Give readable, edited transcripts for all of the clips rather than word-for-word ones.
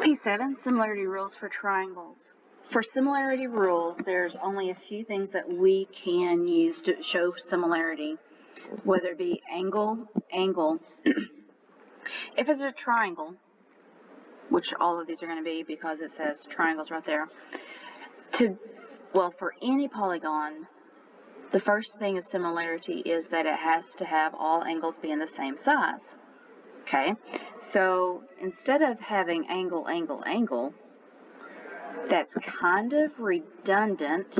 P7, similarity rules for triangles. For similarity rules, there's only a few things that we can use to show similarity, whether it be angle. If it's a triangle, which all of these are going to be because it says triangles right there, for any polygon, the first thing of similarity is that it has to have all angles being the same size. Okay, so instead of having angle, that's kind of redundant,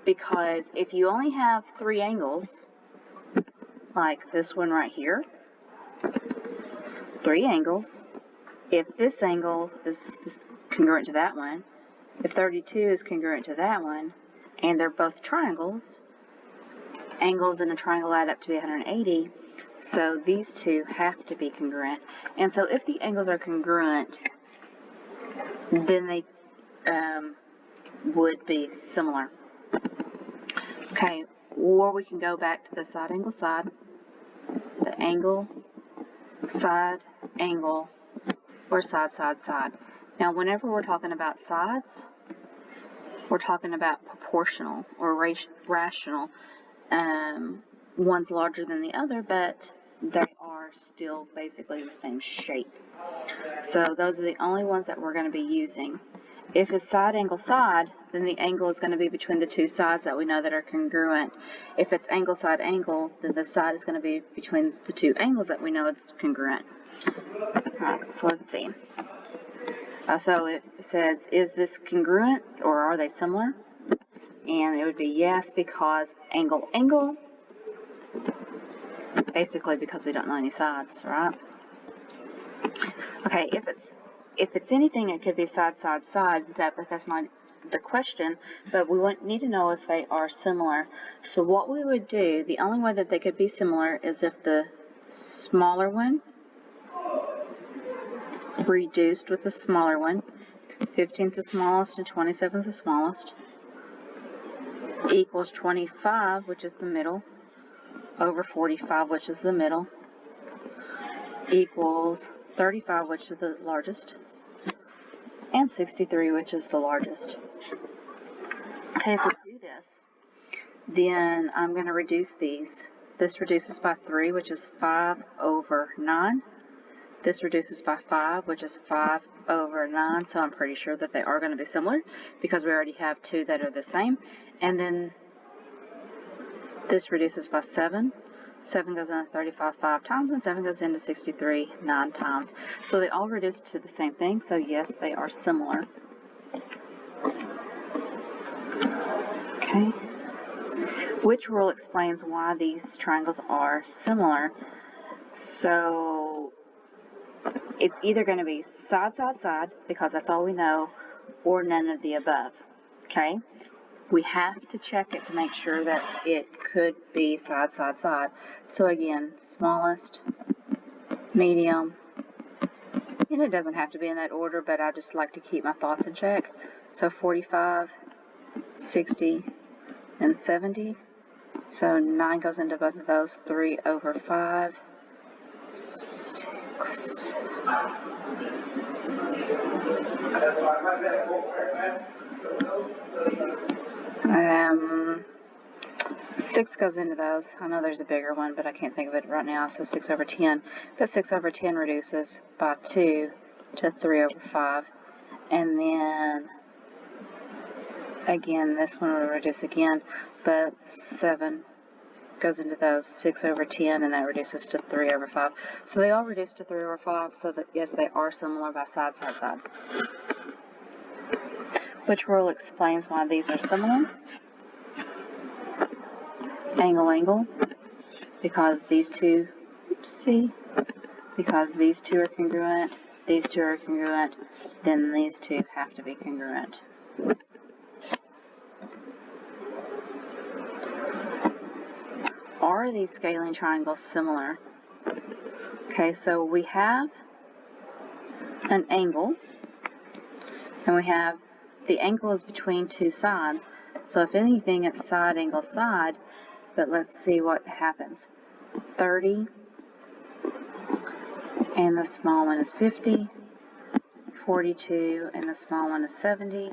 because if you only have 3 angles, like this one right here, 3 angles, if this angle is congruent to that one, if 32 is congruent to that one, and they're both triangles, angles in a triangle add up to be 180, so these two have to be congruent. And so if the angles are congruent, then they would be similar. Okay, or we can go back to the side angle side, the angle, side, angle, or side, side, side. Now, whenever we're talking about sides, we're talking about proportional or rational. One's larger than the other, but they are still basically the same shape. So those are the only ones that we're going to be using. If it's side, angle, side, then the angle is going to be between the two sides that we know that are congruent. If it's angle, side, angle, then the side is going to be between the two angles that we know it's congruent. Alright, so let's see. So it says, is this congruent or are they similar? And it would be yes, because angle, angle, basically because we don't know any sides, right? Okay, if it's anything, it could be side, side, side, but that's not the question, but we need to know if they are similar. So what we would do, the only way that they could be similar is if the smaller one reduced with the smaller one, 15 is the smallest and 27 is the smallest, equals 25, which is the middle, over 45, which is the middle, equals 35, which is the largest, and 63, which is the largest. Okay, if we do this, then I'm going to reduce these. This reduces by 3, which is 5 over 9. This reduces by 5, which is 5 over 9, so I'm pretty sure that they are going to be similar because we already have 2 that are the same. And then this reduces by 7. 7 goes into 35 5 times, and 7 goes into 63 9 times. So they all reduce to the same thing, so yes, they are similar. Okay. Which rule explains why these triangles are similar? So it's either going to be side, side, side, because that's all we know, or none of the above. Okay? We have to check it to make sure that it could be side, side, side. So again, smallest, medium, and it doesn't have to be in that order, but I just like to keep my thoughts in check. So 45, 60, and 70. So 9 goes into both of those, 3 over 5, 6. 6 goes into those. I know there's a bigger one, but I can't think of it right now, so 6 over 10. But 6 over 10 reduces by 2 to 3 over 5. And then, again, this one will reduce again, but 7 goes into those, 6 over 10, and that reduces to 3 over 5. So they all reduce to 3 over 5, so that, yes, they are similar by side, side, side. Which rule explains why these are similar? Angle, angle, because these two, because these two are congruent, these two are congruent, then these two have to be congruent. Are these scaling triangles similar? Okay, so we have an angle, and we have the angle is between two sides, so if anything it's side, angle, side, but let's see what happens. 30, and the small one is 50, 42, and the small one is 70.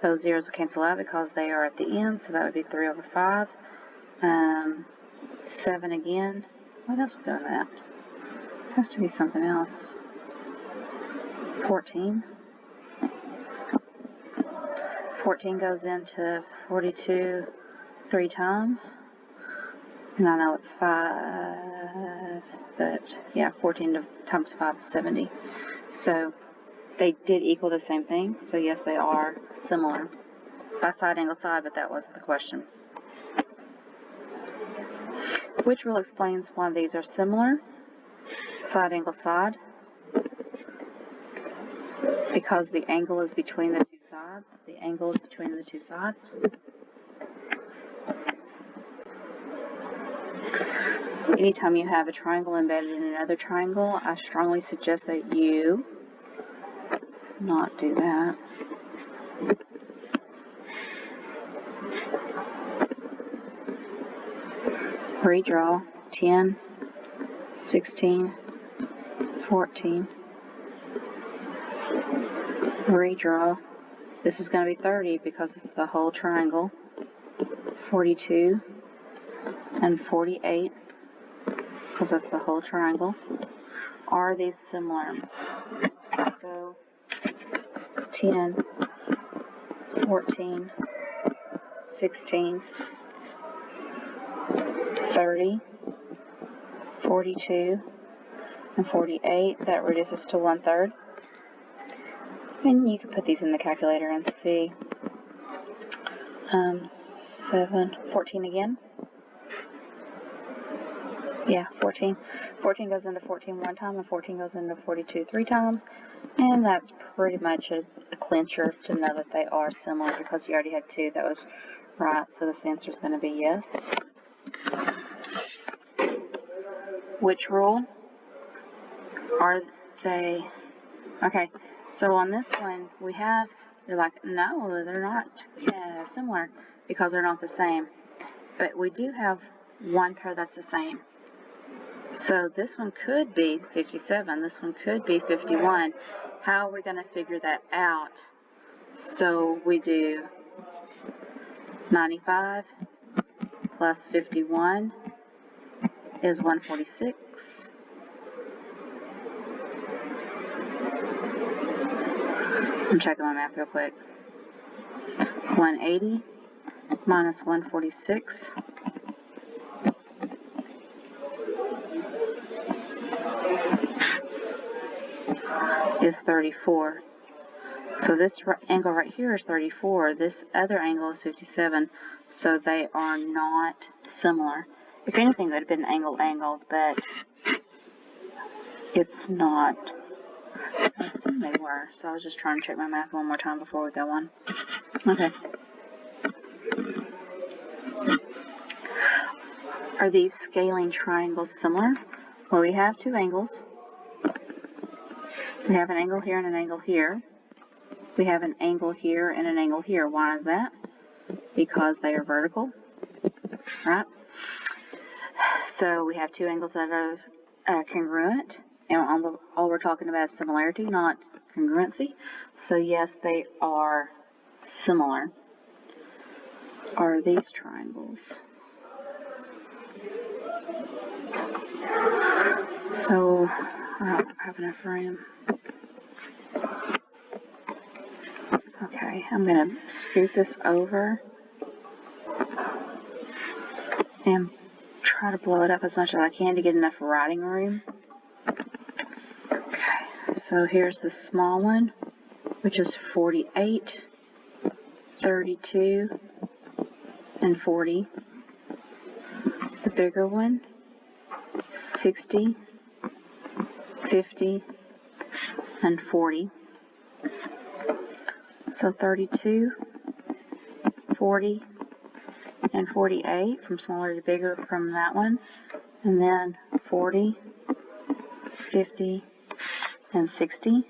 Those zeros will cancel out because they are at the end, so that would be 3 over 5. 7 again. What else would go in that? It has to be something else. 14. 14 goes into 42 3 times. And I know it's 5, but yeah, 14 times 5 is 70. So they did equal the same thing. So yes, they are similar by side angle side, but that wasn't the question. Which rule explains why these are similar? Side angle side. Because the angle is between the two sides. The angle is between the two sides. Anytime you have a triangle embedded in another triangle, I strongly suggest that you not do that. Redraw 10, 16, 14. Redraw. This is going to be 30 because it's the whole triangle. 42 and 48 because that's the whole triangle. Are these similar? So 10, 14, 16, 30, 42, and 48. That reduces to 1/3. And you can put these in the calculator and see. 14 again. Yeah, 14. 14 goes into 14 one time, and 14 goes into 42 3 times. And that's pretty much a clincher to know that they are similar because you already had 2 that was right. So this answer is going to be yes. Which rule are they? Okay, so on this one, we have, you're like, no, they're not similar because they're not the same. But we do have one pair that's the same. So this one could be 57. This one could be 51. How are we going to figure that out? So we do 95 plus 51 is 146. I'm checking my math real quick. 180 minus 146 is 34. So this angle right here is 34. This other angle is 57. So they are not similar. If anything, it would have been angle, but it's not. I assume they were. So I was just trying to check my math one more time before we go on. Okay. Are these scaling triangles similar? Well, we have 2 angles. We have an angle here and an angle here. We have an angle here and an angle here. Why is that? Because they are vertical, right? So we have 2 angles that are congruent. And all we're talking about is similarity, not congruency. So yes, they are similar. Are these triangles? So I don't have enough room. Okay, I'm going to scoot this over and try to blow it up as much as I can to get enough writing room. Okay, so here's the small one, which is 48, 32, and 40. The bigger one, 60, 50, and 40. So 32, 40, and 48, from smaller to bigger from that one. And then 40, 50, and 60.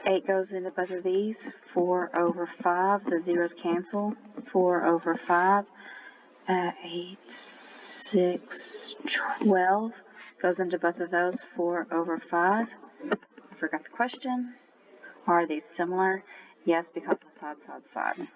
8 goes into both of these. 4 over 5. The zeros cancel. 4 over 5. 8, 6, 12. goes into both of those, 4 over 5. I forgot the question. Are these similar? Yes, because of side, side, side.